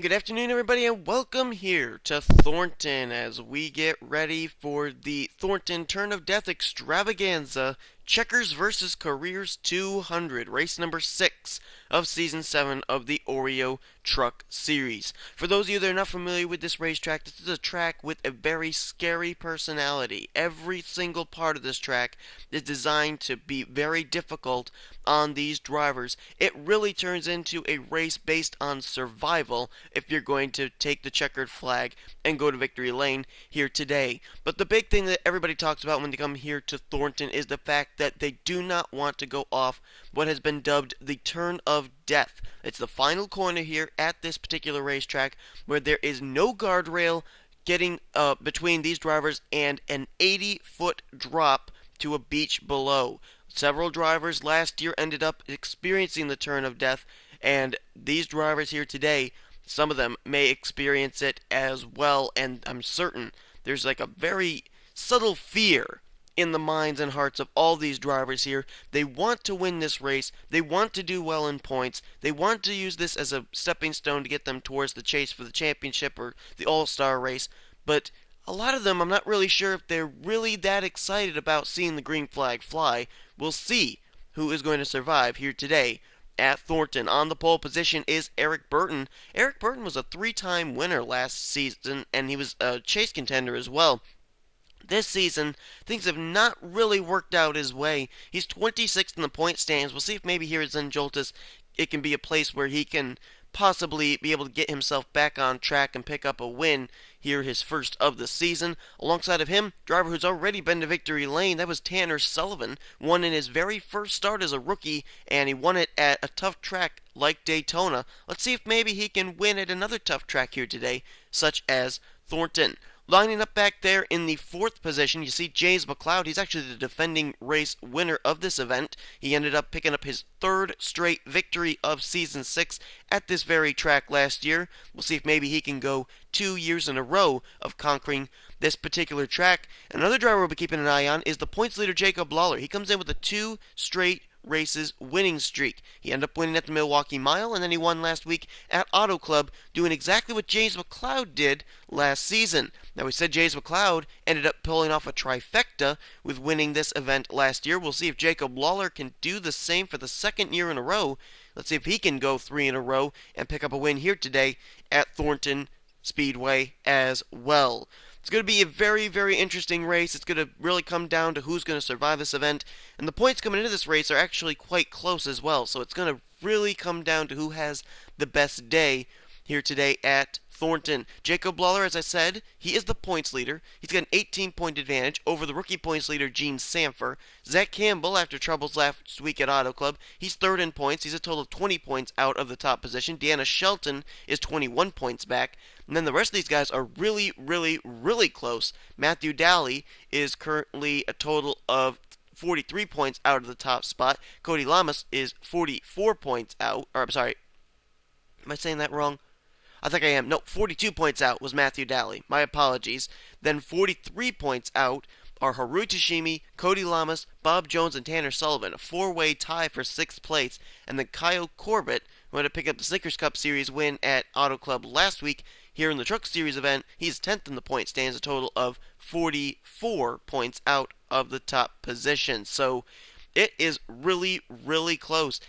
good afternoon, everybody, and welcome here to Thornton as we get ready for the Thornton Turn of Death Extravaganza Checkers vs. Careers 200, race number 6 of Season 7 of the Oreo Truck Series. For those of you that are not familiar with this racetrack, this is a track with a very scary personality. Every single part of this track is designed to be very difficult on these drivers. It really turns into a race based on survival if you're going to take the checkered flag and go to victory lane here today. But the big thing that everybody talks about when they come here to Thornton is the fact that they do not want to go off what has been dubbed the Turn of Death. It's the final corner here at this particular racetrack where there is no guardrail getting between these drivers and an 80-foot drop to a beach below. Several drivers last year ended up experiencing the Turn of Death, and these drivers here today, some of them may experience it as well, and I'm certain there's like a very subtle fear in the minds and hearts of all these drivers here. They want to win this race. They want to do well in points. They want to use this as a stepping stone to get them towards the chase for the championship or the All-Star race. But a lot of them, I'm not really sure if they're really that excited about seeing the green flag fly. We'll see who is going to survive here today at Thornton. On the pole position is Eric Burton. Eric Burton was a 3-time winner last season, and he was a chase contender as well. This season, things have not really worked out his way. He's 26th in the point stands. We'll see if maybe here at Zenjoltis it can be a place where he can possibly be able to get himself back on track and pick up a win here, his first of the season. Alongside of him, driver who's already been to victory lane, that was Tanner Sullivan. Won in his very first start as a rookie, and he won it at a tough track like Daytona. Let's see if maybe he can win at another tough track here today, such as Thornton. Lining up back there in the 4th position, you see James McLeod. He's actually the defending race winner of this event. He ended up picking up his 3rd straight victory of Season 6 at this very track last year. We'll see if maybe he can go 2 years in a row of conquering this particular track. Another driver we'll be keeping an eye on is the points leader Jacob Lawler. He comes in with a 2 straight races winning streak. He ended up winning at the Milwaukee Mile, and then he won last week at Auto Club, doing exactly what James McLeod did last season. Now, we said James McLeod ended up pulling off a trifecta with winning this event last year. We'll see if Jacob Lawler can do the same for the 2nd year in a row. Let's see if he can go 3 in a row and pick up a win here today at Thornton Speedway as well. It's going to be a very, very interesting race. It's going to really come down to who's going to survive this event. And the points coming into this race are actually quite close as well. So it's going to really come down to who has the best day here today at Thornton. Jacob Lawler, as I said, he is the points leader. He's got an 18-point advantage over the rookie points leader, Gene Sanfer. Zach Campbell, after troubles last week at Auto Club, he's 3rd in points. He's a total of 20 points out of the top position. Deanna Shelton is 21 points back. And then the rest of these guys are really, really, really close. Matthew Daly is currently a total of 43 points out of the top spot. Cody Lamas is 44 points out. Or, I'm sorry. Am I saying that wrong? I think I am. No, 42 points out was Matthew Daly. My apologies. Then 43 points out are Haru Tashimi, Cody Lamas, Bob Jones, and Tanner Sullivan. A 4-way tie for 6th place. And then Kyle Corbett, who had to pick up the Snickers Cup Series win at Auto Club last week, here in the Truck Series event, he's 10th in the point stands, a total of 44 points out of the top position. So it is really, really close.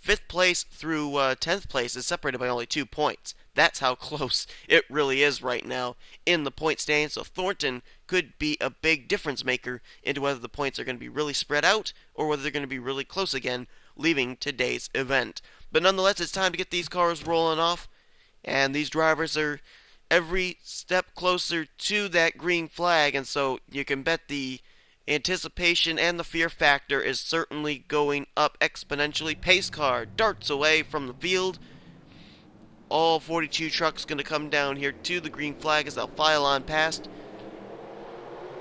5th place through 10th place is separated by only 2 points. That's how close it really is right now in the point stand. So Thornton could be a big difference maker into whether the points are going to be really spread out or whether they're going to be really close again, leaving today's event. But nonetheless, it's time to get these cars rolling off. And these drivers are every step closer to that green flag. And so you can bet the anticipation and the fear factor is certainly going up exponentially. Pace car darts away from the field. All 42 trucks going to come down here to the green flag as they'll file on past.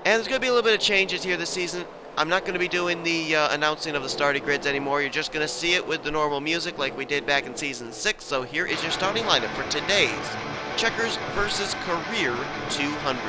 And there's going to be a little bit of changes here this season. I'm not going to be doing the announcing of the starting grids anymore. You're just going to see it with the normal music like we did back in Season 6. So here is your starting lineup for today's Checkers vs. Career 200.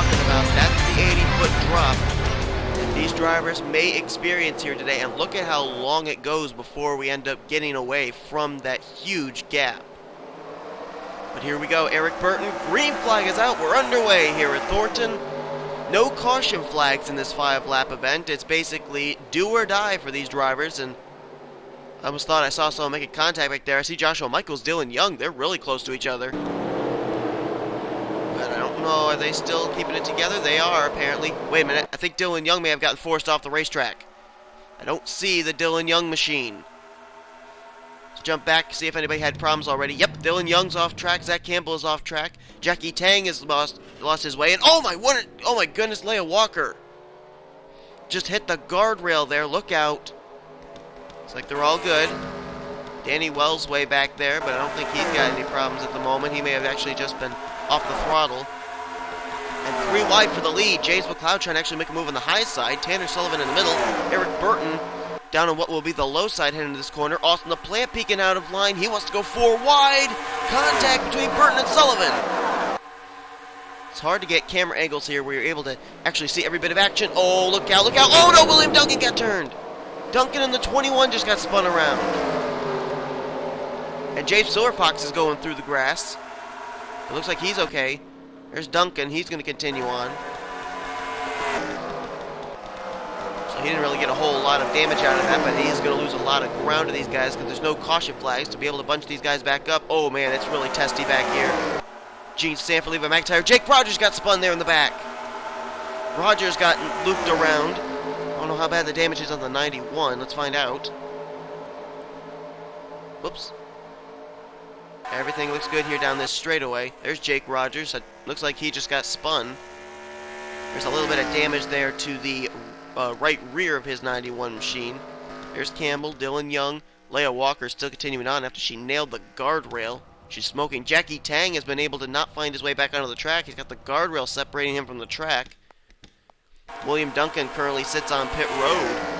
talking about. That's the 80-foot drop that these drivers may experience here today. And look at how long it goes before we end up getting away from that huge gap. But here we go, Eric Burton. Green flag is out. We're underway here at Thornton. No caution flags in this 5-lap event. It's basically do or die for these drivers. And I almost thought I saw someone making contact back there. I see Joshua Michaels, Dylan Young. They're really close to each other. But I don't know. Are they still keeping it together? They are, apparently. Wait a minute. I think Dylan Young may have gotten forced off the racetrack. I don't see the Dylan Young machine. Jump back, see if anybody had problems already. Yep, Dylan Young's off track. Zach Campbell is off track. Jackie Tang has lost his way. And oh my goodness, Leia Walker just hit the guardrail there. Look out. Looks like they're all good. Danny Wells way back there, but I don't think he's got any problems at the moment. He may have actually just been off the throttle. And 3 wide for the lead. James McLeod trying to actually make a move on the high side. Tanner Sullivan in the middle. Eric Burton down on what will be the low side heading into this corner. Austin LaPlante peeking out of line. He wants to go 4 wide. Contact between Burton and Sullivan. It's hard to get camera angles here where you're able to actually see every bit of action. Oh, look out, look out. Oh, no, William Duncan got turned. Duncan in the 21 just got spun around. And James Silverfox is going through the grass. It looks like he's okay. There's Duncan. He's going to continue on. He didn't really get a whole lot of damage out of that, but he is going to lose a lot of ground to these guys because there's no caution flags to be able to bunch these guys back up. Oh, man, it's really testy back here. Gene Sanford, Levi McIntyre. Jake Rogers got spun there in the back. Rogers got looped around. I don't know how bad the damage is on the 91. Let's find out. Whoops. Everything looks good here down this straightaway. There's Jake Rogers. It looks like he just got spun. There's a little bit of damage there to the right rear of his 91 machine. There's Campbell, Dylan Young. Leia Walker still continuing on after she nailed the guardrail. She's smoking. Jackie Tang has been able to not find his way back onto the track. He's got the guardrail separating him from the track. William Duncan currently sits on pit road.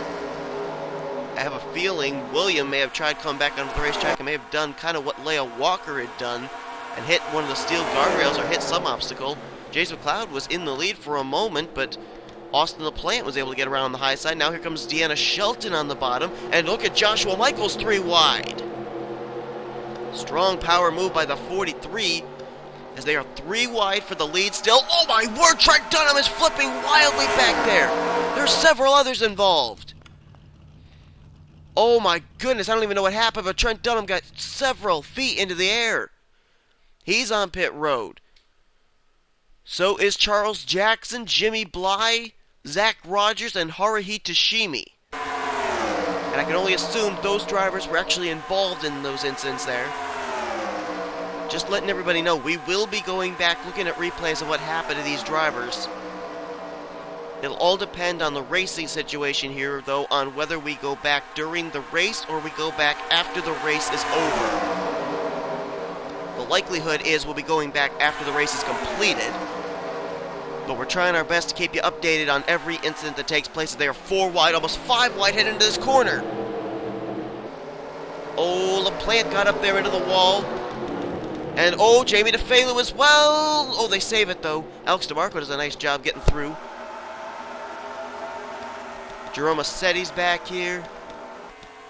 I have a feeling William may have tried to come back onto the racetrack and may have done kind of what Leia Walker had done and hit one of the steel guardrails or hit some obstacle. James McLeod was in the lead for a moment, but Austin LaPlante was able to get around on the high side. Now here comes Deanna Shelton on the bottom. And look at Joshua Michaels 3 wide. Strong power move by the 43 as they are 3 wide for the lead still. Oh my word, Trent Dunham is flipping wildly back there. There's several others involved. Oh my goodness, I don't even know what happened, but Trent Dunham got several feet into the air. He's on pit road. So is Charles Jackson, Jimmy Bly, Zach Rogers, and Haruhi Tashimi. And I can only assume those drivers were actually involved in those incidents there. Just letting everybody know, we will be going back looking at replays of what happened to these drivers. It'll all depend on the racing situation here, though, on whether we go back during the race or we go back after the race is over. The likelihood is we'll be going back after the race is completed. But we're trying our best to keep you updated on every incident that takes place. They are 4 wide, almost 5 wide heading into this corner. Oh, LaPlante got up there into the wall. And oh, Jamie DeFalo as well. Oh, they save it though. Alex DeMarco does a nice job getting through. Jerome Assetti's back here.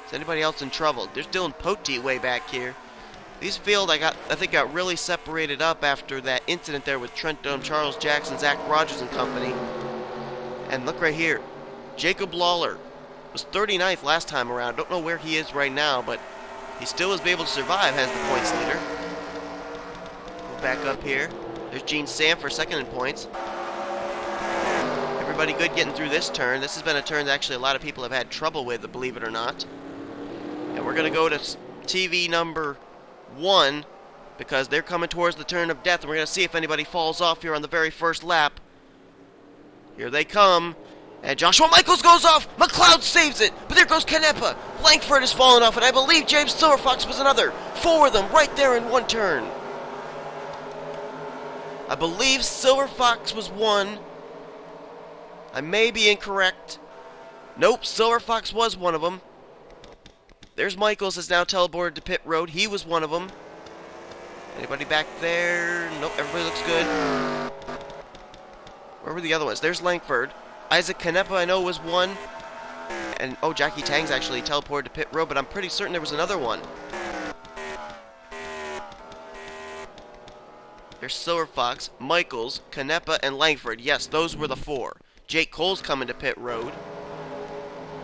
Is anybody else in trouble? There's Dylan Poteet way back here. These field, I think got really separated up after that incident there with Trent Dunham, Charles Jackson, Zach Rogers and company. And look right here. Jacob Lawler was 39th last time around. Don't know where he is right now, but he still was able to survive as the points leader. Go back up here. There's Gene Sanford, second in points. Everybody good getting through this turn. This has been a turn that actually a lot of people have had trouble with, believe it or not. And we're going to go to TV number 1 because they're coming towards the turn of death, and we're going to see if anybody falls off here on the very first lap. Here they come, and Joshua Michaels goes off. McLeod saves it, but there goes Canepa. Langford has fallen off, and I believe James Silverfox was another. 4 of them right there in one turn. I believe Silverfox was 1. I may be incorrect. Nope, Silverfox was one of them. There's Michaels is now teleported to pit road. He was one of them. Anybody back there? Nope, everybody looks good. Where were the other ones? There's Langford. Isaac Canepa, I know, was one. And, oh, Jackie Tang's actually teleported to pit road, but I'm pretty certain there was another one. There's Silver Fox, Michaels, Canepa, and Langford. Yes, those were the four. Jake Cole's coming to pit road.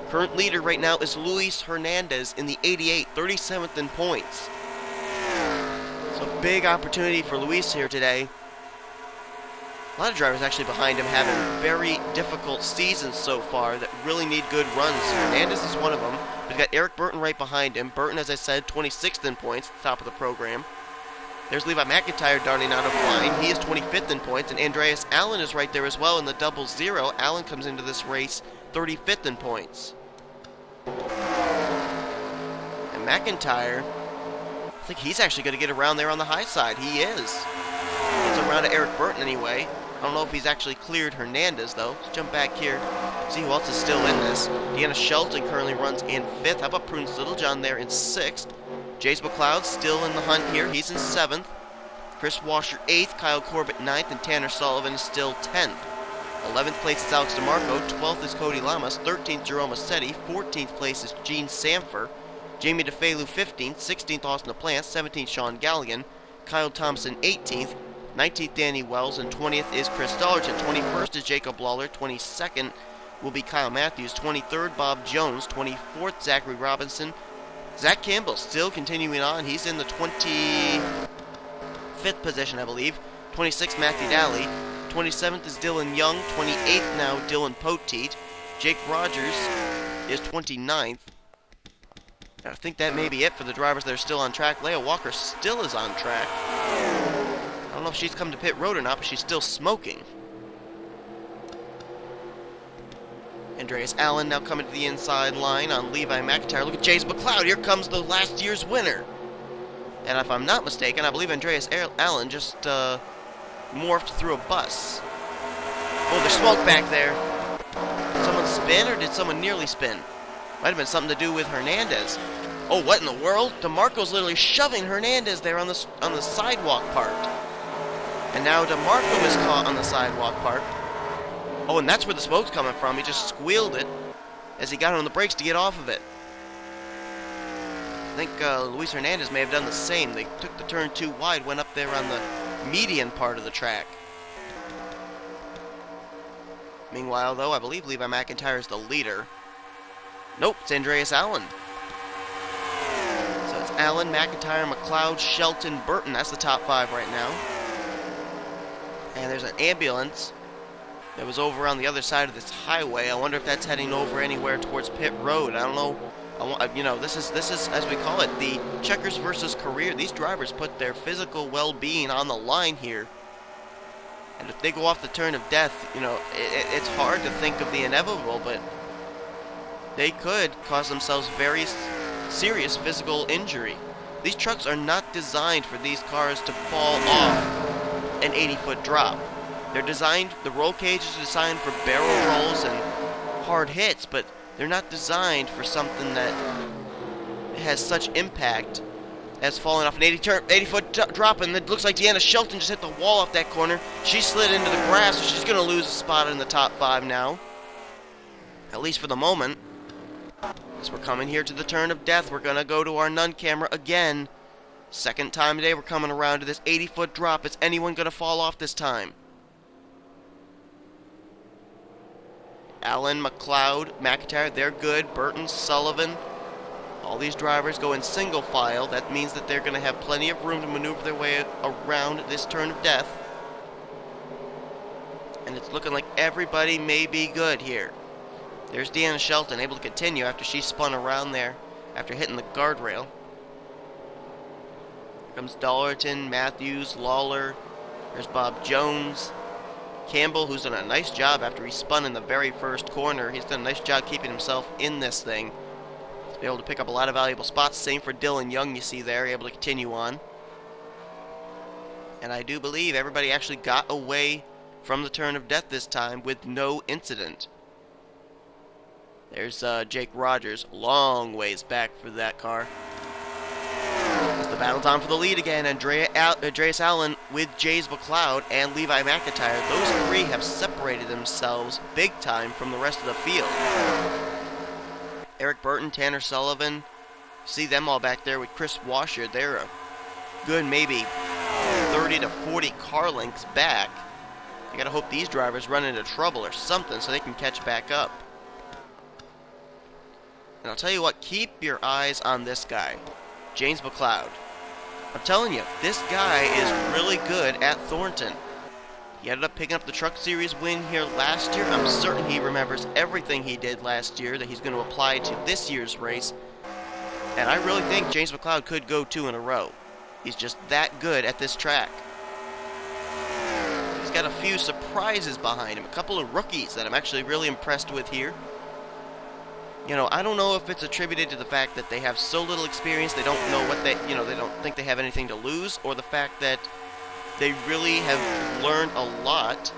Current leader right now is Luis Hernandez in the 88, 37th in points. So big opportunity for Luis here today. A lot of drivers actually behind him having very difficult seasons so far that really need good runs. Hernandez is one of them. We've got Eric Burton right behind him. Burton, as I said, 26th in points, top of the program. There's Levi McIntyre darting out of line. He is 25th in points, and Andreas Allen is right there as well in the double zero. Allen comes into this race 35th in points. And McIntyre, I think he's actually going to get around there on the high side. He is. Gets around to Eric Burton anyway. I don't know if he's actually cleared Hernandez, though. Let's jump back here, see who else is still in this. Deanna Shelton currently runs in 5th. How about Prudence Littlejohn there in 6th? Jace McLeod still in the hunt here. He's in 7th. Chris Washer 8th. Kyle Corbett 9th. And Tanner Sullivan is still 10th. 11th place is Alex DeMarco. 12th is Cody Lamas. 13th, Jerome Assetti. 14th place is Gene Sanfer. Jamie DeFelu 15th. 16th, Austin LaPlante. 17th, Sean Galligan. Kyle Thompson 18th. 19th, Danny Wells. And 20th is Chris Dollerton. 21st is Jacob Lawler. 22nd will be Kyle Matthews. 23rd, Bob Jones. 24th, Zachary Robinson. Zach Campbell still continuing on. He's in the 25th position, I believe. 26th, Matthew Daly. 27th is Dylan Young. 28th now, Dylan Poteet. Jake Rogers is 29th. I think that may be it for the drivers that are still on track. Leah Walker still is on track. I don't know if she's come to pit road or not, but she's still smoking. Andreas Allen now coming to the inside line on Levi McIntyre. Look at Jace McLeod. Here comes the last year's winner. And if I'm not mistaken, I believe Andreas Allen just morphed through a bus. Oh, there's smoke back there. Did someone spin or did someone nearly spin? Might have been something to do with Hernandez. Oh, what in the world? DeMarco's literally shoving Hernandez there on the sidewalk part. And now DeMarco is caught on the sidewalk part. Oh, and that's where the smoke's coming from. He just squealed it as he got on the brakes to get off of it. I think Luis Hernandez may have done the same. They took the turn too wide, went up there on the median part of the track. Meanwhile, though, I believe Levi McIntyre is the leader. Nope, it's Andreas Allen. So it's Allen, McIntyre, McLeod, Shelton, Burton. That's the top 5 right now. And there's an ambulance that was over on the other side of this highway. I wonder if that's heading over anywhere towards pit road. I don't know. You know, this is as we call it, the checkers versus career. These drivers put their physical well-being on the line here. And if they go off the turn of death, you know, it's hard to think of the inevitable, but they could cause themselves very serious physical injury. These trucks are not designed for these cars to fall off an 80-foot drop. They're designed, the roll cages are designed for barrel rolls and hard hits, but they're not designed for something that has such impact as falling off an 80-foot drop. And it looks like Deanna Shelton just hit the wall off that corner. She slid into the grass, so she's going to lose a spot in the top 5 now. At least for the moment. As we're coming here to the turn of death, we're going to go to our Nun camera again. Second time today, we're coming around to this 80-foot drop. Is anyone going to fall off this time? Allen, McLeod, McIntyre, they're good. Burton, Sullivan. All these drivers go in single file. That means that they're going to have plenty of room to maneuver their way around this turn of death. And it's looking like everybody may be good here. There's Deanna Shelton able to continue after she spun around there after hitting the guardrail. Here comes Dollerton, Matthews, Lawler. There's Bob Jones. Campbell, who's done a nice job after he spun in the very first corner. He's done a nice job keeping himself in this thing. He's been able to pick up a lot of valuable spots. Same for Dylan Young, you see there, able to continue on. And I do believe everybody actually got away from the turn of death this time with no incident. There's Jake Rogers, long ways back for that car. As the The battle's on for the lead again. Andreas Allen with James McLeod and Levi McIntyre. Those three have separated themselves big time from the rest of the field. Eric Burton, Tanner Sullivan, see them all back there with Chris Washer. They're a good maybe 30 to 40 car lengths back. You gotta hope these drivers run into trouble or something so they can catch back up. And I'll tell you what, keep your eyes on this guy, James McLeod. I'm telling you, this guy is really good at Thornton. He ended up picking up the Truck Series win here last year. I'm certain he remembers everything he did last year that he's going to apply to this year's race. And I really think James McLeod could go 2 in a row. He's just that good at this track. He's got a few surprises behind him, a couple of rookies that I'm actually really impressed with here. You know, I don't know if it's attributed to the fact that they have so little experience, they don't know what they don't think they have anything to lose, or the fact that they really have learned a lot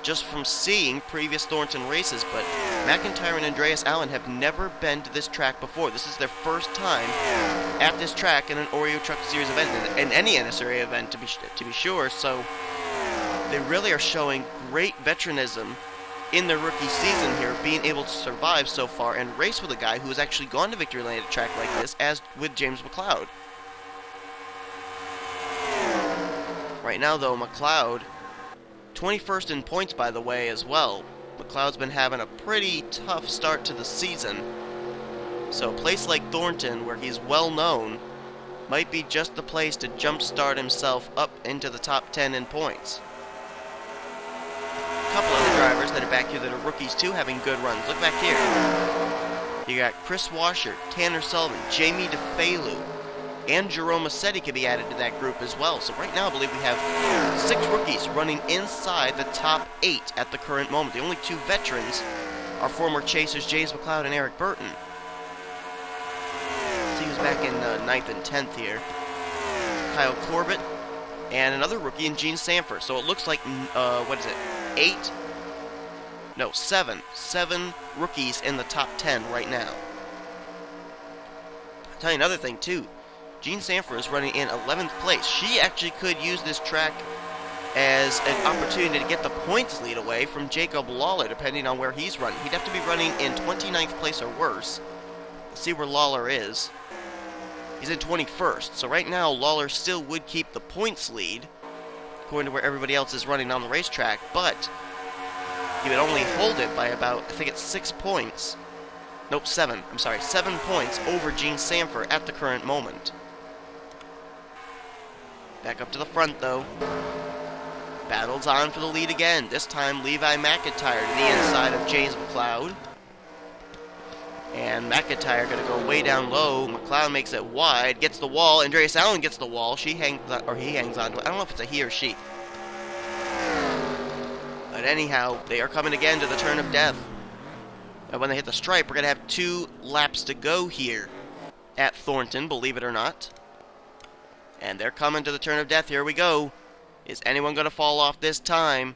just from seeing previous Thornton races. But McIntyre and Andreas Allen have never been to this track before. This is their first time at this track in an Oreo Truck Series event, in any NNSCRA event to be sure. So they really are showing great veteranism in their rookie season here, being able to survive so far and race with a guy who has actually gone to victory lane at a track like this, as with James McLeod. Right now, though, McLeod, 21st in points, by the way, as well. McLeod's been having a pretty tough start to the season. So a place like Thornton, where he's well known, might be just the place to jumpstart himself up into the top 10 in points. A couple other drivers that are back here that are rookies too, having good runs. Look back here. You got Chris Washer, Tanner Sullivan, Jamie DeFalu, and Jerome Massetti could be added to that group as well. So right now I believe we have 6 rookies running inside the top 8 at the current moment. The only 2 veterans are former chasers James McLeod and Eric Burton. So he was back in 9th and 10th here. Kyle Corbett and another rookie in Gene Sanford. So it looks like, what is it, 7 rookies in the top 10 right now. I'll tell you another thing too. Gene Sanford is running in 11th place. She actually could use this track as an opportunity to get the points lead away from Jacob Lawler, depending on where he's running. He'd have to be running in 29th place or worse. Let's see where Lawler is. He's in 21st. So right now, Lawler still would keep the points lead, according to where everybody else is running on the racetrack, but he would only hold it by about, I think it's 6 points. Nope, 7. I'm sorry, 7 points over Gene Sanford at the current moment. Back up to the front, though. Battle's on for the lead again. This time, Levi McIntyre to the inside of James McLeod. And McIntyre going to go way down low. McLeod makes it wide, gets the wall. Andreas Allen gets the wall. He hangs onto it. I don't know if it's a he or she. But anyhow, they are coming again to the turn of death. And when they hit the stripe, we're going to have 2 laps to go here at Thornton, believe it or not. And they're coming to the turn of death. Here we go. Is anyone going to fall off this time?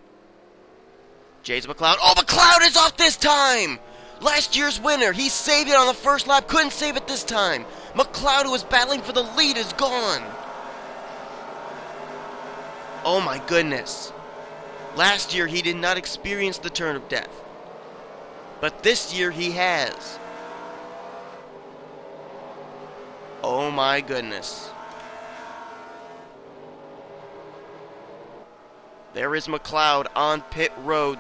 James McLeod. Oh, McLeod is off this time! Last year's winner. He saved it on the first lap. Couldn't save it this time. McLeod, who was battling for the lead, is gone. Oh my goodness. Last year, he did not experience the turn of death. But this year, he has. Oh my goodness. There is McLeod on pit road.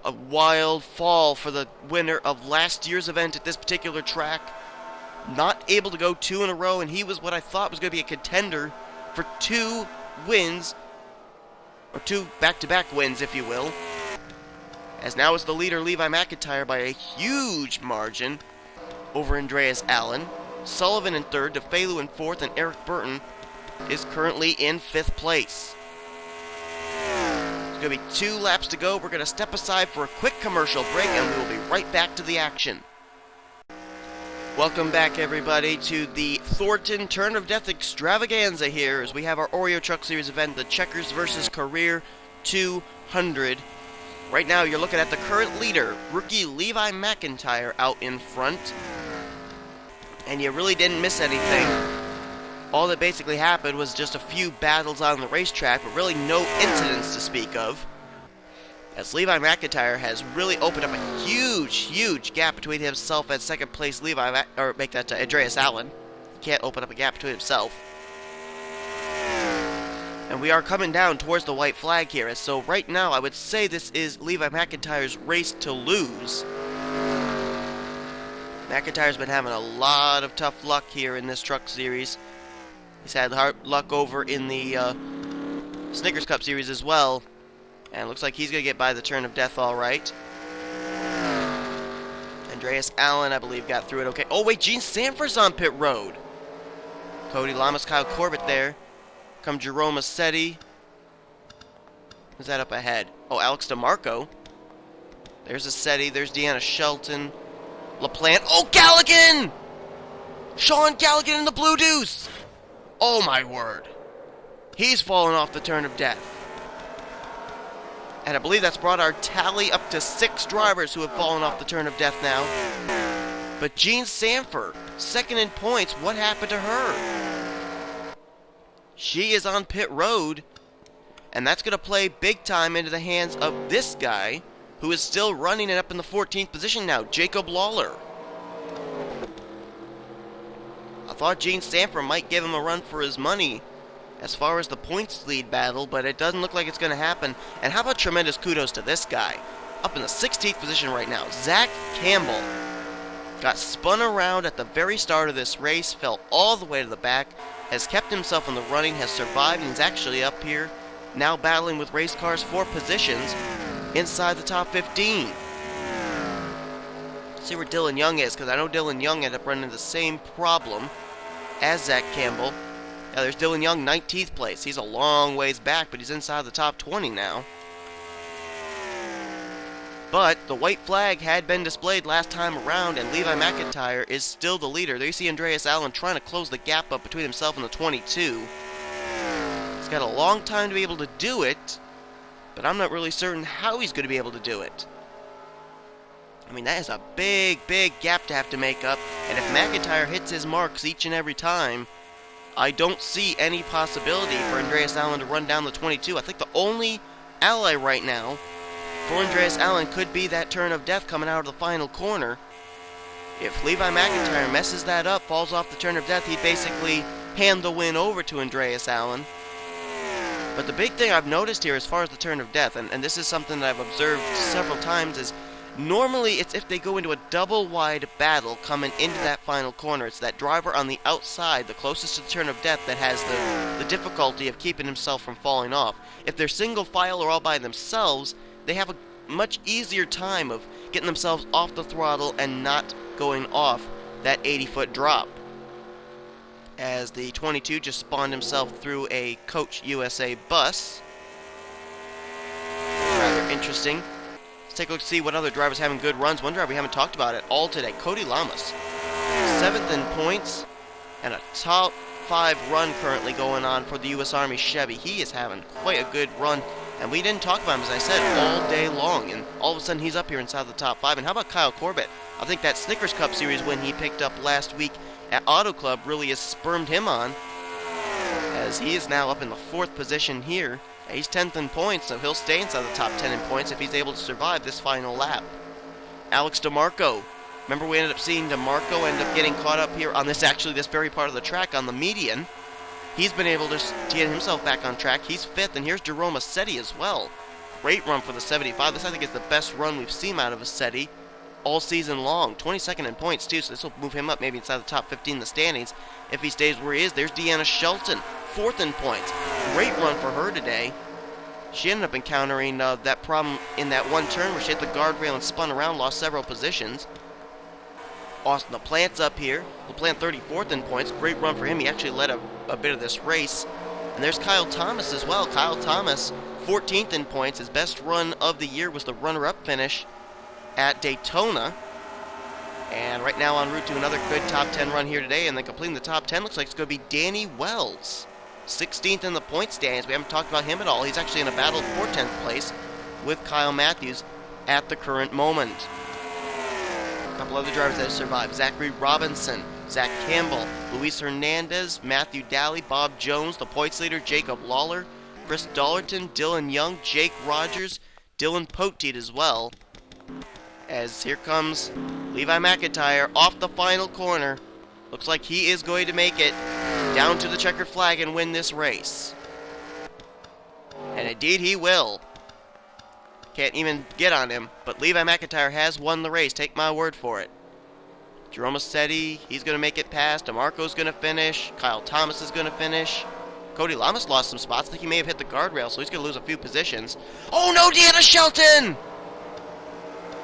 A wild fall for the winner of last year's event at this particular track. Not able to go 2 in a row, and he was what I thought was going to be a contender for 2 wins, or 2 back-to-back wins, if you will. As now is the leader, Levi McIntyre, by a huge margin over Andreas Allen. Sullivan in 3rd, DeFalu in 4th, and Eric Burton is currently in 5th place. There's going to be 2 laps to go. We're going to step aside for a quick commercial break, and we will be right back to the action. Welcome back, everybody, to the Thornton Turn of Death Extravaganza here, as we have our Oreo Truck Series event, the Checkers vs. Career 200. Right now, you're looking at the current leader, rookie Levi McIntyre, out in front. And you really didn't miss anything All that basically happened was just a few battles on the racetrack, but really no incidents to speak of. As Levi McIntyre has really opened up a huge gap between himself and second place Andreas Allen. He can't open up a gap between himself. And we are coming down towards the white flag here, and so right now I would say this is Levi McIntyre's race to lose. McIntyre's been having a lot of tough luck here in this truck series. He's had hard luck over in the Snickers Cup series as well. And it looks like he's going to get by the turn of death all right. Andreas Allen, I believe, got through it okay. Oh, wait, Gene Sanford's on pit road. Cody Lamas, Kyle Corbett there. Come Jerome Assetti. Who's that up ahead? Oh, Alex DeMarco. There's Assetti. There's Deanna Shelton. LaPlante. Oh, Galligan! Sean Galligan in the Blue Deuce! Oh, my word. He's fallen off the turn of death. And I believe that's brought our tally up to 6 drivers who have fallen off the turn of death now. But Jean Sanford, second in points, what happened to her? She is on pit road, and that's going to play big time into the hands of this guy, who is still running and up in the 14th position now, Jacob Lawler. I thought Gene Sanford might give him a run for his money as far as the points lead battle, but it doesn't look like it's going to happen. And how about tremendous kudos to this guy? Up in the 16th position right now, Zach Campbell. Got spun around at the very start of this race, fell all the way to the back, has kept himself in the running, has survived, and he's actually up here, now battling with race cars for positions inside the top 15. Let's see where Dylan Young is, because I know Dylan Young ended up running the same problem as Zach Campbell. Now there's Dylan Young, 19th place. He's a long ways back, but he's inside the top 20 now. But the white flag had been displayed last time around, and Levi McIntyre is still the leader. There you see Andreas Allen trying to close the gap up between himself and the 22. He's got a long time to be able to do it, but I'm not really certain how he's going to be able to do it. I mean, that is a big gap to have to make up, and if McIntyre hits his marks each and every time, I don't see any possibility for Andreas Allen to run down the 22. I think the only ally right now for Andreas Allen could be that turn of death coming out of the final corner. If Levi McIntyre messes that up, falls off the turn of death, he'd basically hand the win over to Andreas Allen. But the big thing I've noticed here as far as the turn of death, and this is something that I've observed several times, is normally it's if they go into a double wide battle coming into that final corner. It's that driver on the outside, the closest to the turn of death, that has the difficulty of keeping himself from falling off. If they're single file or all by themselves, they have a much easier time of getting themselves off the throttle and not going off that 80-foot drop. As the 22 just spawned himself through a Coach USA bus. Rather interesting. Let's take a look to see what other drivers having good runs. One driver we haven't talked about at all today, Cody Lamas. 7th in points and a top 5 run currently going on for the U.S. Army Chevy. He is having quite a good run, and we didn't talk about him, as I said, all day long, and all of a sudden he's up here inside the top 5. And how about Kyle Corbett? I think that Snickers Cup Series win he picked up last week at Auto Club really has spurred him on, as he is now up in the 4th position here. He's 10th in points, so he'll stay inside the top 10 in points if he's able to survive this final lap. Alex DeMarco. Remember we ended up seeing DeMarco end up getting caught up here on this very part of the track on the median. He's been able to get himself back on track. He's 5th, and here's Jerome Assetti as well. Great run for the 75. This, I think, is the best run we've seen out of Assetti all season long. 22nd in points, too, so this will move him up maybe inside the top 15 in the standings if he stays where he is. There's Deanna Shelton, 4th in points. Great run for her today. She ended up encountering that problem in that one turn where she hit the guardrail and spun around, lost several positions. Austin LaPlante's up here. LaPlante 34th in points. Great run for him. He actually led a bit of this race. And there's Kyle Thomas as well. Kyle Thomas, 14th in points. His best run of the year was the runner-up finish at Daytona. And right now en route to another good top 10 run here today. And then completing the top 10 looks like it's going to be Danny Wells. 16th in the point standings. We haven't talked about him at all. He's actually in a battle for 10th place with Kyle Matthews at the current moment. A couple other drivers that have survived. Zachary Robinson, Zach Campbell, Luis Hernandez, Matthew Daly, Bob Jones, the points leader Jacob Lawler, Chris Dollerton, Dylan Young, Jake Rogers, Dylan Poteet as well. As here comes Levi McIntyre off the final corner. Looks like he is going to make it down to the checkered flag and win this race. And indeed he will. Can't even get on him, but Levi McIntyre has won the race. Take my word for it. Jerome Massetti, he's going to make it past. DeMarco's going to finish. Kyle Thomas is going to finish. Cody Lamas lost some spots. I think he may have hit the guardrail, so he's going to lose a few positions. Oh no, Deanna Shelton!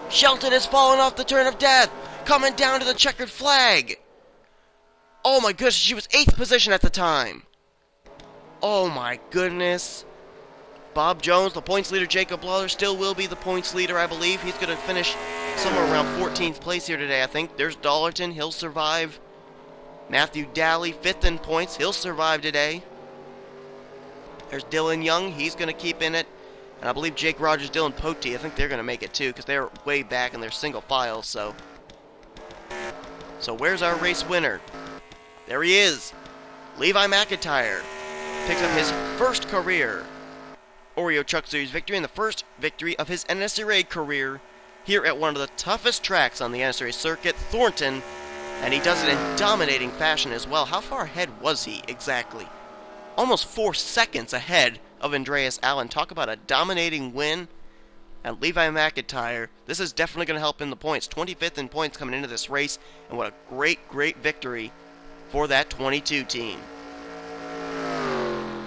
Shelton has fallen off the turn of death, coming down to the checkered flag. Oh my goodness, she was 8th position at the time. Oh my goodness. Bob Jones, the points leader, Jacob Lawler, still will be the points leader, I believe. He's going to finish somewhere around 14th place here today, I think. There's Dollerton, he'll survive. Matthew Daly, 5th in points, he'll survive today. There's Dylan Young, he's going to keep in it. And I believe Jake Rogers, Dylan Poteet, I think they're going to make it too, because they're way back in their single file, so. So where's our race winner? There he is. Levi McIntyre picks up his first career Oreo Truck Series victory and the first victory of his NNSCRA career here at one of the toughest tracks on the NNSCRA circuit, Thornton, and he does it in dominating fashion as well. How far ahead was he exactly? Almost 4 seconds ahead of Andreas Allen. Talk about a dominating win. And Levi McIntyre, this is definitely going to help in the points. 25th in points coming into this race, and what a great, great victory for that 22 team.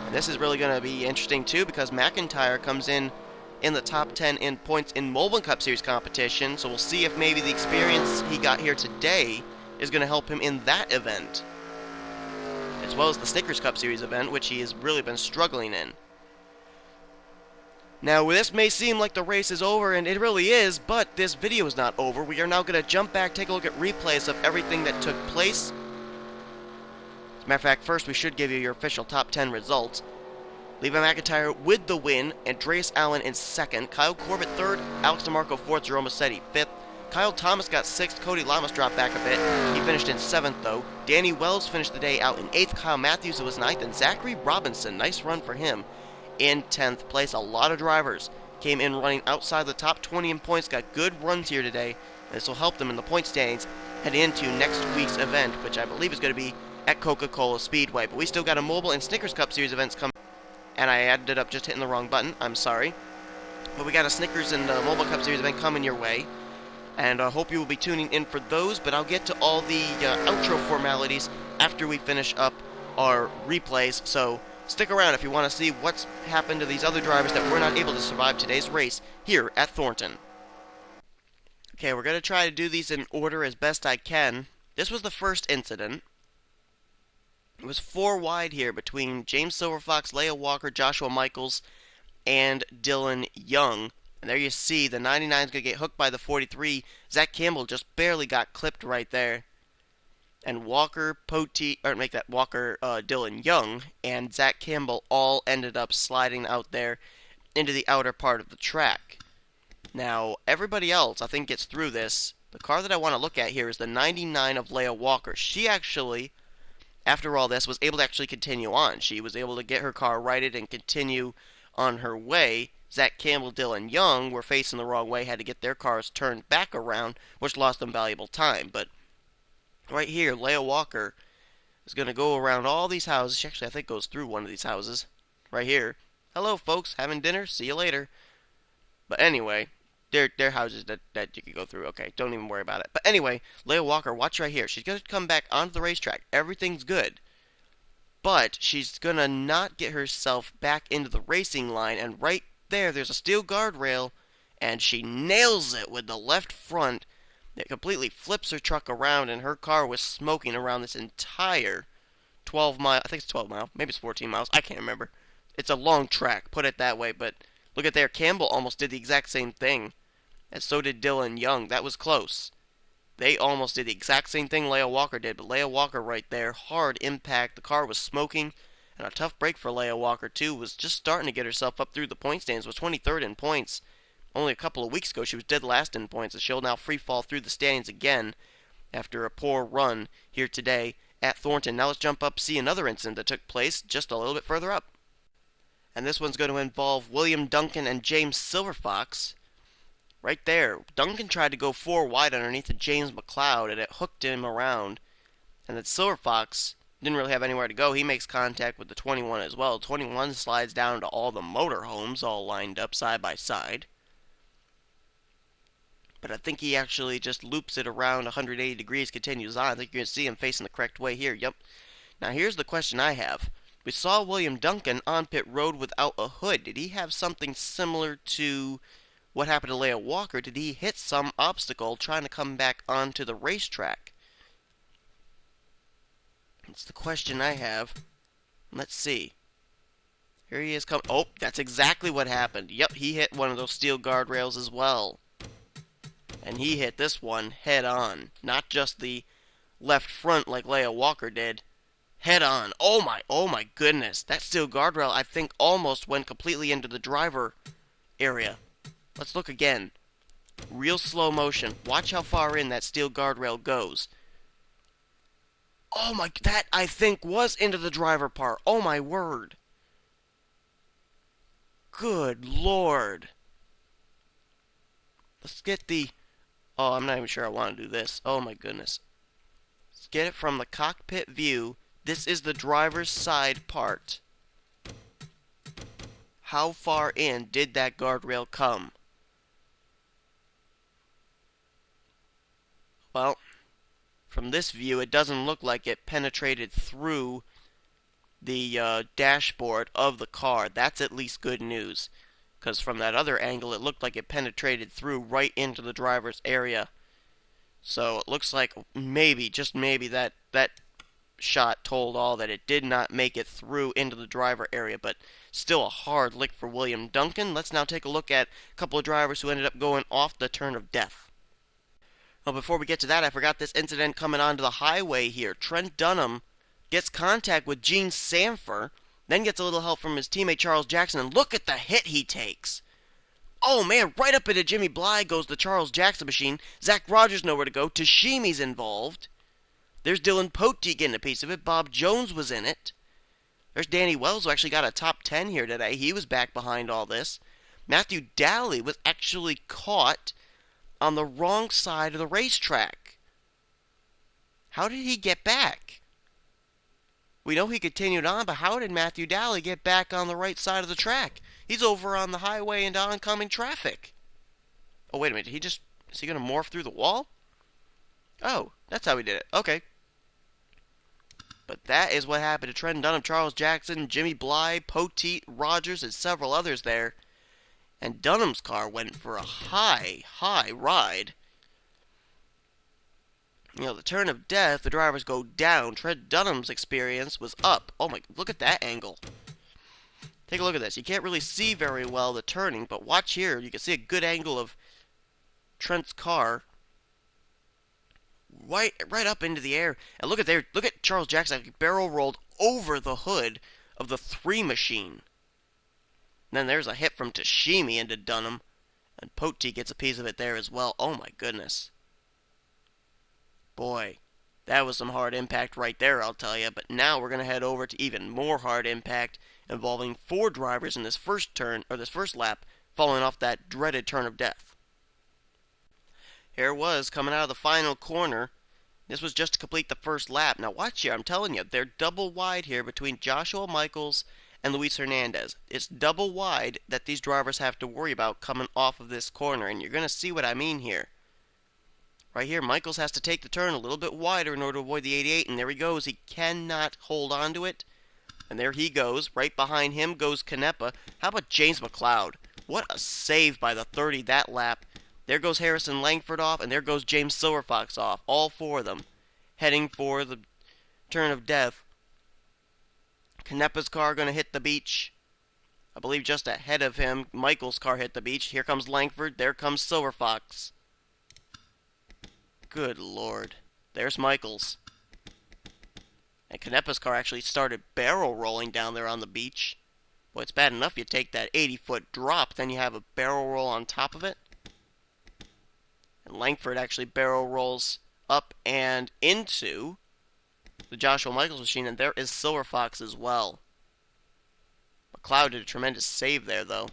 And this is really going to be interesting too, because McIntyre comes in the top 10 in points in Mobile Cup Series competition, so we'll see if maybe the experience he got here today is going to help him in that event, as well as the Snickers Cup Series event, which he has really been struggling in. Now, this may seem like the race is over, and it really is, but this video is not over. We are now going to jump back, take a look at replays of everything that took place. As a matter of fact, first we should give you your official top 10 results. Levi McIntyre with the win, Andreas Allen in 2nd, Kyle Corbett 3rd, Alex DeMarco 4th, Jerome Massetti 5th, Kyle Thomas got 6th, Cody Lamas dropped back a bit, he finished in 7th though, Danny Wells finished the day out in 8th, Kyle Matthews was 9th, and Zachary Robinson, nice run for him, in 10th place. A lot of drivers came in running outside the top 20 in points, got good runs here today, and this will help them in the point standings heading into next week's event, which I believe is going to be at Coca-Cola Speedway. But we still got a Mobile and Snickers Cup Series events coming, and I ended up just hitting the wrong button, I'm sorry. But we got a Snickers and Mobile Cup Series event coming your way, and I hope you will be tuning in for those, but I'll get to all the outro formalities after we finish up our replays, so stick around if you want to see what's happened to these other drivers that were not able to survive today's race here at Thornton. Okay, we're going to try to do these in order as best I can. This was the first incident. It was 4 wide here between James Silverfox, Leia Walker, Joshua Michaels, and Dylan Young. And there you see the 99 is going to get hooked by the 43. Zach Campbell just barely got clipped right there. And Walker, Dylan Young, and Zach Campbell all ended up sliding out there into the outer part of the track. Now, everybody else, I think, gets through this. The car that I want to look at here is the 99 of Leia Walker. She actually, after all this, was able to actually continue on. She was able to get her car righted and continue on her way. Zach Campbell, Dylan Young were facing the wrong way, had to get their cars turned back around, which lost them valuable time. But right here, Leia Walker is going to go around all these houses. She actually, I think, goes through one of these houses. Right here. Hello, folks. Having dinner? See you later. But anyway, they're houses that you can go through. Okay, don't even worry about it. But anyway, Leia Walker, watch right here. She's going to come back onto the racetrack. Everything's good. But she's going to not get herself back into the racing line. And right there's a steel guardrail. And she nails it with the left front. It completely flips her truck around, and her car was smoking around this entire 12 mile, I think it's 12 miles, maybe it's 14 miles, I can't remember. It's a long track, put it that way, but look at there, Campbell almost did the exact same thing, and so did Dylan Young. That was close. They almost did the exact same thing Leia Walker did, but Leia Walker right there, hard impact, the car was smoking, and a tough break for Leia Walker too, was just starting to get herself up through the point stands, was 23rd in points. Only a couple of weeks ago, she was dead last in points, and she'll now free fall through the standings again after a poor run here today at Thornton. Now let's jump up, see another incident that took place just a little bit further up. And this one's going to involve William Duncan and James Silverfox. Right there, Duncan tried to go 4 wide underneath of James McLeod, and it hooked him around. And that Silverfox didn't really have anywhere to go. He makes contact with the 21 as well. 21 slides down to all the motorhomes all lined up side by side. But I think he actually just loops it around 180 degrees, continues on. I think you're going to see him facing the correct way here. Yep. Now here's the question I have. We saw William Duncan on pit road without a hood. Did he have something similar to what happened to Leia Walker? Did he hit some obstacle trying to come back onto the racetrack? That's the question I have. Let's see. Here he is coming. Oh, that's exactly what happened. Yep, he hit one of those steel guardrails as well. And he hit this one head on. Not just the left front like Leia Walker did. Head on. Oh my goodness. That steel guardrail, I think, almost went completely into the driver area. Let's look again. Real slow motion. Watch how far in that steel guardrail goes. Oh my, that I think was into the driver part. Oh my word. Good Lord. Let's get the... Oh, I'm not even sure I want to do this. Oh my goodness. Let's get it from the cockpit view. This is the driver's side part. How far in did that guardrail come? Well, from this view, it doesn't look like it penetrated through the dashboard of the car. That's at least good news. Because from that other angle, it looked like it penetrated through right into the driver's area. So it looks like maybe, just maybe, that shot told all that it did not make it through into the driver area. But still a hard lick for William Duncan. Let's now take a look at a couple of drivers who ended up going off the turn of death. Well, before we get to that, I forgot this incident coming onto the highway here. Trent Dunham gets contact with Gene Sanford, then gets a little help from his teammate Charles Jackson, and look at the hit he takes. Oh man, right up into Jimmy Bly goes the Charles Jackson machine. Zach Rogers nowhere to go. Tashimi's involved. There's Dylan Poteet getting a piece of it. Bob Jones was in it. There's Danny Wells, who actually got a top 10 here today. He was back behind all this. Matthew Daly was actually caught on the wrong side of the racetrack. How did he get back? We know he continued on, but how did Matthew Daly get back on the right side of the track? He's over on the highway into oncoming traffic. Oh, wait a minute. Is he going to morph through the wall? Oh, that's how he did it. Okay. But that is what happened to Trent Dunham, Charles Jackson, Jimmy Bly, Poteet, Rogers, and several others there. And Dunham's car went for a high ride. You know, the turn of death, the drivers go down. Trent Dunham's experience was up. Oh my, look at that angle. Take a look at this. You can't really see very well the turning, but watch here. You can see a good angle of Trent's car. Right up into the air. And look at there. Look at Charles Jackson. He barrel rolled over the hood of the 3 machine. And then there's a hit from Tashimi into Dunham. And Poteet gets a piece of it there as well. Oh my goodness. Boy, that was some hard impact right there, I'll tell you. But now we're going to head over to even more hard impact involving 4 drivers in this first turn, or this first lap, falling off that dreaded turn of death. Here it was, coming out of the final corner. This was just to complete the first lap. Now watch here, I'm telling you, they're double wide here between Joshua Michaels and Luis Hernandez. It's double wide that these drivers have to worry about coming off of this corner, and you're going to see what I mean here. Right here, Michaels has to take the turn a little bit wider in order to avoid the 88, and there he goes. He cannot hold on to it. And there he goes. Right behind him goes Canepa. How about James McLeod? What a save by the 30 that lap. There goes Harrison Langford off, and there goes James Silverfox off. All 4 of them heading for the turn of death. Canepa's car going to hit the beach. I believe just ahead of him, Michael's car hit the beach. Here comes Langford. There comes Silverfox. Good Lord. There's Michaels. And Canepa's car actually started barrel rolling down there on the beach. Boy, it's bad enough you take that 80-foot drop, then you have a barrel roll on top of it. And Langford actually barrel rolls up and into the Joshua Michaels machine, and there is Silver Fox as well. McLeod did a tremendous save there, though.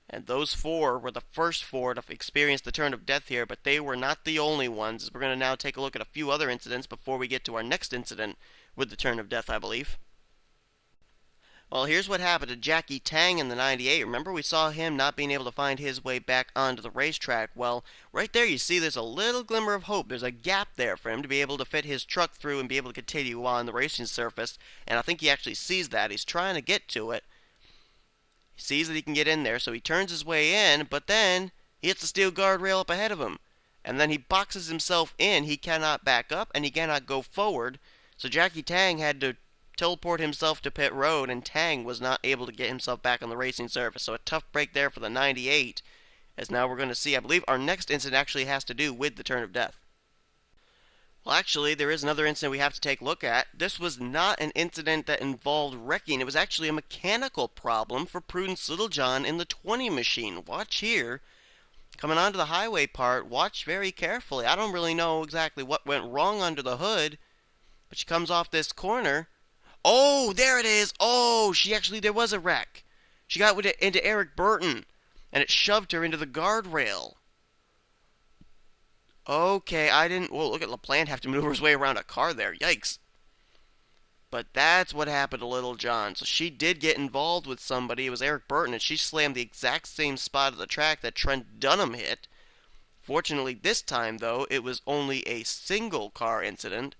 And those four were the first four to experience the turn of death here, but they were not the only ones. We're going to now take a look at a few other incidents before we get to our next incident with the turn of death, I believe. Well, here's what happened to Jackie Tang in the 98. Remember, we saw him not being able to find his way back onto the racetrack. Well, right there you see there's a little glimmer of hope. There's a gap there for him to be able to fit his truck through and be able to continue on the racing surface. And I think he actually sees that. He's trying to get to it. He sees that he can get in there, so he turns his way in, but then he hits the steel guardrail up ahead of him. And then he boxes himself in. He cannot back up, and he cannot go forward. So Jackie Tang had to teleport himself to pit road, and Tang was not able to get himself back on the racing surface. So a tough break there for the 98, as now we're going to see, I believe our next incident actually has to do with the turn of death. Well, actually, there is another incident we have to take a look at. This was not an incident that involved wrecking. It was actually a mechanical problem for Prudence Littlejohn in the 20 machine. Watch here. Coming onto the highway part, watch very carefully. I don't really know exactly what went wrong under the hood, but she comes off this corner. Oh, there it is. Oh, there was a wreck. She got into Eric Burton, and it shoved her into the guardrail. Okay, whoa, look at LaPlante have to maneuver his way around a car there. Yikes. But that's what happened to Littlejohn. So she did get involved with somebody. It was Eric Burton, and she slammed the exact same spot of the track that Trent Dunham hit. Fortunately, this time, though, it was only a single car incident,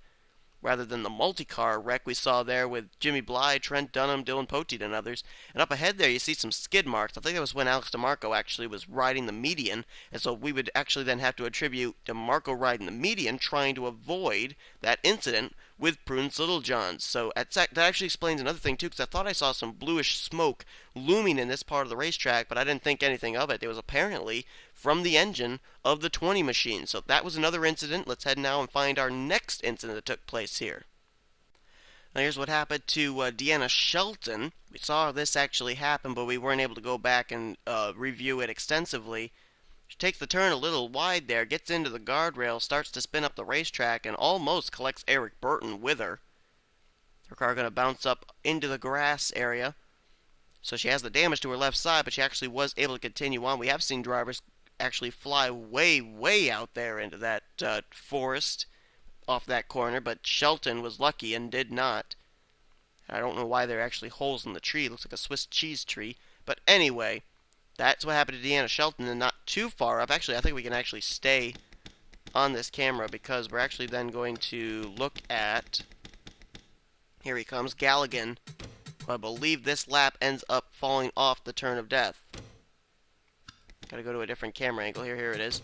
rather than the multi-car wreck we saw there with Jimmy Bly, Trent Dunham, Dylan Poteet, and others. And up ahead there you see some skid marks. I think that was when Alex DeMarco actually was riding the median, and so we would actually then have to attribute DeMarco riding the median, trying to avoid that incident with Prudence Littlejohn. So that actually explains another thing too, because I thought I saw some bluish smoke looming in this part of the racetrack, but I didn't think anything of it. It was apparently from the engine of the 20 machine. So that was another incident. Let's head now and find our next incident that took place here. Now here's what happened to Deanna Shelton. We saw this actually happen, but we weren't able to go back and review it extensively. She takes the turn a little wide there, gets into the guardrail, starts to spin up the racetrack, and almost collects Eric Burton with her. Her car going to bounce up into the grass area. So she has the damage to her left side, but she actually was able to continue on. We have seen drivers actually fly way, way out there into that forest off that corner, but Shelton was lucky and did not. I don't know why there are actually holes in the tree. It looks like a Swiss cheese tree. But anyway, that's what happened to Deanna Shelton, and not too far up. Actually, I think we can actually stay on this camera, because we're actually then going to look at, here he comes, Galligan, who I believe this lap ends up falling off the turn of death. Gotta go to a different camera angle here. Here it is.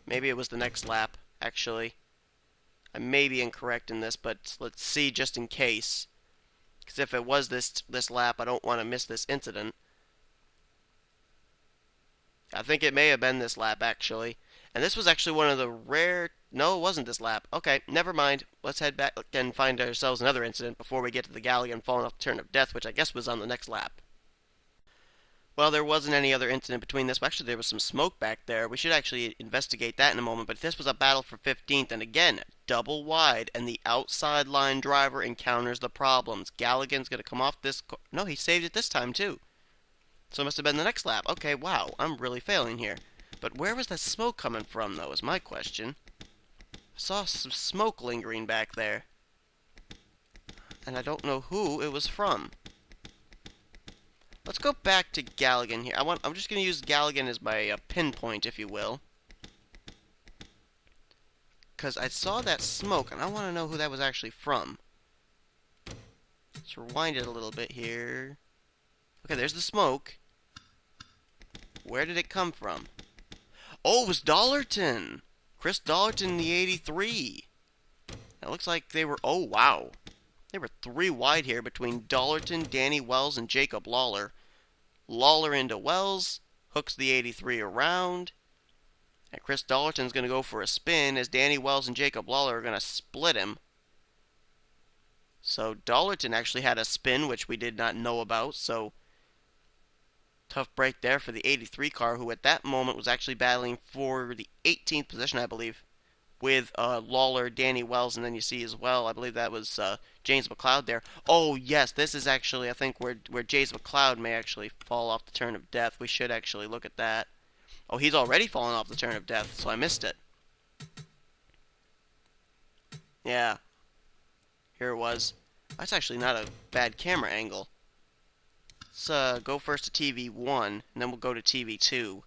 Maybe it was the next lap, actually. I may be incorrect in this, but let's see just in case. Because if it was this lap, I don't want to miss this incident. I think it may have been this lap, actually. And this was actually one of the rare... No, it wasn't this lap. Okay, never mind. Let's head back and find ourselves another incident before we get to the Galligan falling off the turn of death, which I guess was on the next lap. Well, there wasn't any other incident between this. Actually, there was some smoke back there. We should actually investigate that in a moment. But this was a battle for 15th, and again, double wide, and the outside line driver encounters the problems. Galligan's going to come off this... No, he saved it this time, too. So it must have been the next lap. Okay, wow, I'm really failing here. But where was that smoke coming from, though, is my question. I saw some smoke lingering back there. And I don't know who it was from. Let's go back to Galligan here. I'm just going to use Galligan as my pinpoint, if you will. Because I saw that smoke, and I want to know who that was actually from. Let's rewind it a little bit here. Okay, there's the smoke. Where did it come from? Oh, it was Dollarton! Chris Dollarton in the 83. It looks like they were... Oh, wow. They were three wide here between Dollarton, Danny Wells, and Jacob Lawler. Lawler into Wells, hooks the 83 around. And Chris Dollarton's going to go for a spin as Danny Wells and Jacob Lawler are going to split him. So Dollarton actually had a spin, which we did not know about, so Tough break there for the 83 car, who at that moment was actually battling for the 18th position, I believe, with Lawler, Danny Wells, and then you see as well, I believe that was James McLeod there. Oh, yes, this is actually, I think, where James McLeod may actually fall off the turn of death. We should actually look at that. Oh, he's already fallen off the turn of death, so I missed it. Yeah, here it was. That's actually not a bad camera angle. Let's go first to TV1, and then we'll go to TV2.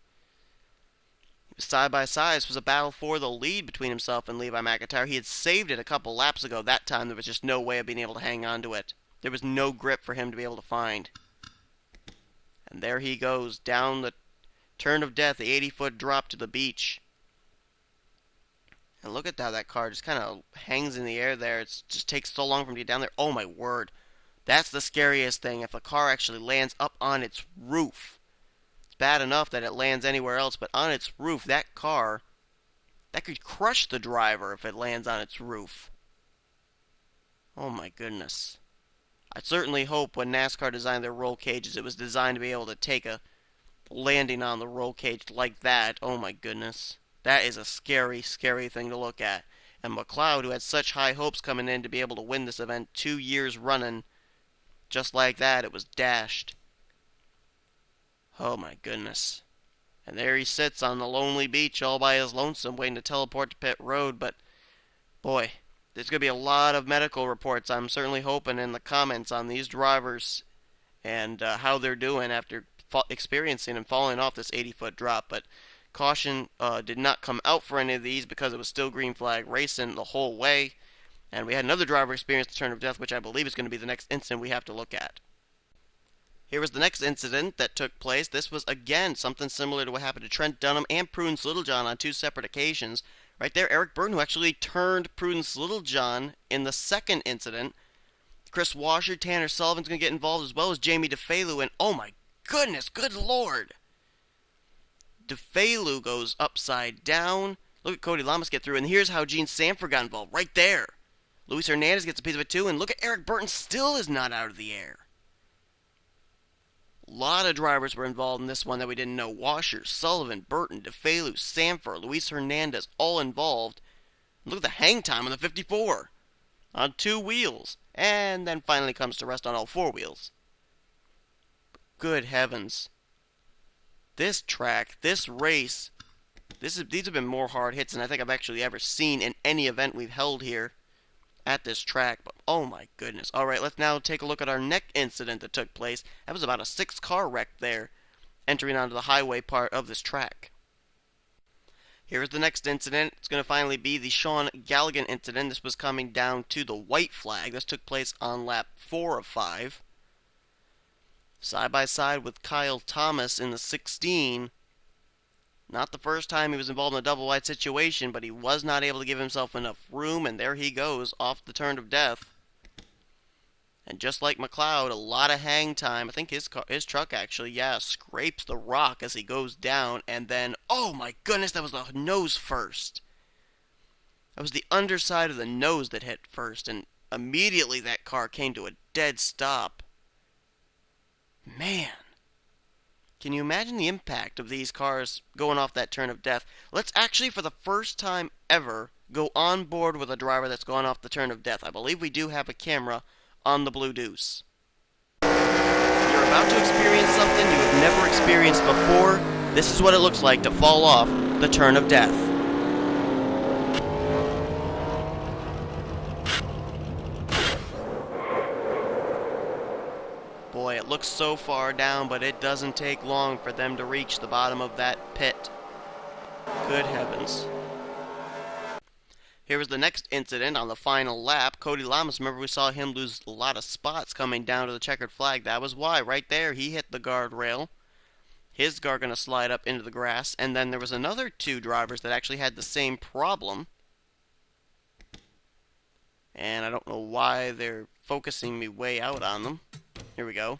Side by side, this was a battle for the lead between himself and Levi McIntyre. He had saved it a couple laps ago. That time there was just no way of being able to hang on to it. There was no grip for him to be able to find. And there he goes, down the turn of death, the 80-foot drop to the beach. And look at how that car just kind of hangs in the air there. It just takes so long for him to get down there. Oh my word. That's the scariest thing, if a car actually lands up on its roof. It's bad enough that it lands anywhere else, but on its roof, that car, that could crush the driver if it lands on its roof. Oh my goodness. I certainly hope when NASCAR designed their roll cages, it was designed to be able to take a landing on the roll cage like that. Oh my goodness. That is a scary, scary thing to look at. And McLeod, who had such high hopes coming in to be able to win this event 2 years running, just like that, it was dashed. Oh my goodness. And there he sits on the lonely beach all by his lonesome, waiting to teleport to pit road. But, boy, there's going to be a lot of medical reports, I'm certainly hoping, in the comments on these drivers and how they're doing after experiencing and falling off this 80-foot drop. But caution did not come out for any of these because it was still green flag racing the whole way. And we had another driver experience the turn of death, which I believe is going to be the next incident we have to look at. Here was the next incident that took place. This was, again, something similar to what happened to Trent Dunham and Prudence Littlejohn on 2 separate occasions. Right there, Eric Burton, who actually turned Prudence Littlejohn in the second incident. Chris Washer, Tanner Sullivan's going to get involved, as well as Jamie DeFalu. And, oh my goodness, good lord! DeFalu goes upside down. Look at Cody Lamas get through, and here's how Gene Sanford got involved, right there. Luis Hernandez gets a piece of it too, and look at Eric Burton, still is not out of the air. A lot of drivers were involved in this one that we didn't know. Washer, Sullivan, Burton, DeFalu, Sanford, Luis Hernandez, all involved. Look at the hang time on the 54. On 2 wheels. And then finally comes to rest on all 4 wheels. Good heavens. This track, this race, these have been more hard hits than I think I've actually ever seen in any event we've held here at this track. But oh my goodness. Alright, let's now take a look at our next incident that took place. That was about a 6-car wreck there, entering onto the highway part of this track. Here's the next incident. It's going to finally be the Sean Galligan incident. This was coming down to the white flag. This took place on lap 4 of 5. Side by side with Kyle Thomas in the 16. Not the first time he was involved in a double wide situation, but he was not able to give himself enough room, and there he goes off the turn of death. And just like McLeod, a lot of hang time. I think his truck actually, scrapes the rock as he goes down, and then, oh my goodness, that was the nose first. That was the underside of the nose that hit first, and immediately that car came to a dead stop. Man. Can you imagine the impact of these cars going off that turn of death? Let's actually, for the first time ever, go on board with a driver that's gone off the turn of death. I believe we do have a camera on the Blue Deuce. You're about to experience something you have never experienced before. This is what it looks like to fall off the turn of death. Boy, it looks so far down, but it doesn't take long for them to reach the bottom of that pit. Good heavens. Here was the next incident on the final lap. Cody Lamas, remember we saw him lose a lot of spots coming down to the checkered flag. That was why. Right there, he hit the guardrail. His car going to slide up into the grass. And then there was another 2 drivers that actually had the same problem. And I don't know why they're focusing me way out on them. Here we go.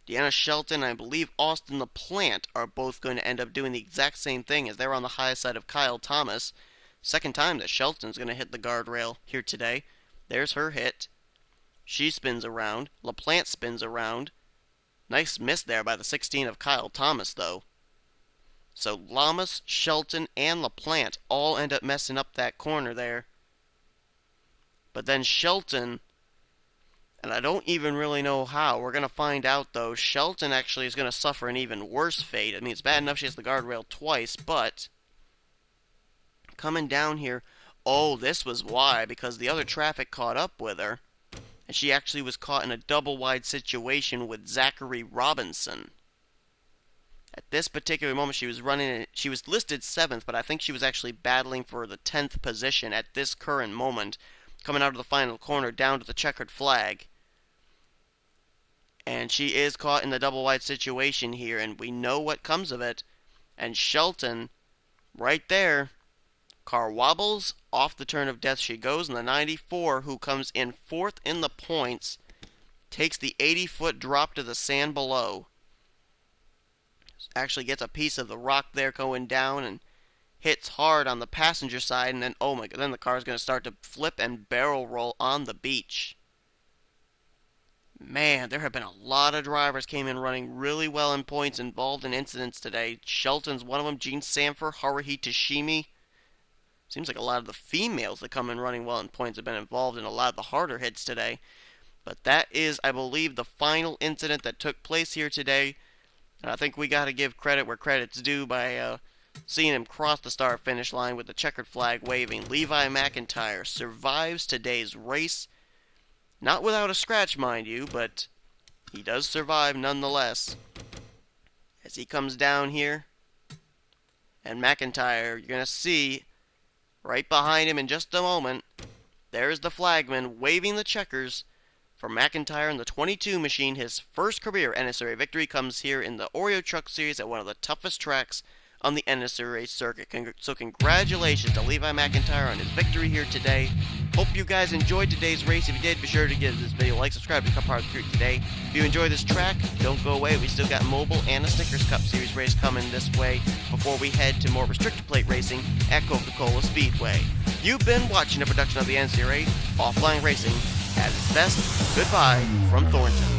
Deanna Shelton and I believe Austin LaPlante are both going to end up doing the exact same thing, as they're on the high side of Kyle Thomas. Second time that Shelton's going to hit the guardrail here today. There's her hit. She spins around. LaPlante spins around. Nice miss there by the 16 of Kyle Thomas, though. So Lamas, Shelton, and LaPlante all end up messing up that corner there. But then Shelton, and I don't even really know how. We're going to find out, though. Shelton actually is going to suffer an even worse fate. I mean, it's bad enough she has the guardrail twice, but coming down here, oh, this was why, because the other traffic caught up with her, and she actually was caught in a double-wide situation with Zachary Robinson. At this particular moment, she was listed 7th, but I think she was actually battling for the 10th position at this current moment, coming out of the final corner down to the checkered flag. And she is caught in the double-wide situation here, and we know what comes of it. And Shelton, right there, car wobbles, off the turn of death she goes, and the 94, who comes in 4th in the points, takes the 80-foot drop to the sand below. Actually gets a piece of the rock there going down and hits hard on the passenger side, and then, oh my god, then the car is going to start to flip and barrel roll on the beach. Man, there have been a lot of drivers came in running really well in points involved in incidents today. Shelton's one of them, Gene Sanford, Haruhi Tashimi. Seems like a lot of the females that come in running well in points have been involved in a lot of the harder hits today. But that is, I believe, the final incident that took place here today. And I think we got to give credit where credit's due by seeing him cross the start-finish line with the checkered flag waving. Levi McIntyre survives today's race. Not without a scratch, mind you, but he does survive nonetheless. As he comes down here, and McIntyre, you're going to see right behind him in just a moment, there's the flagman waving the checkers for McIntyre in the 22 machine. His first career NSCRA victory comes here in the Oreo Truck Series at one of the toughest tracks on the NSCRA circuit. So congratulations to Levi McIntyre on his victory here today. Hope you guys enjoyed today's race. If you did, be sure to give this video a like, subscribe, become part of the crew today. If you enjoy this track, don't go away. We still got Mobile and a Snickers Cup Series race coming this way before we head to more restricted plate racing at Coca-Cola Speedway. You've been watching a production of the NCRA Offline Racing at its best. Goodbye from Thornton.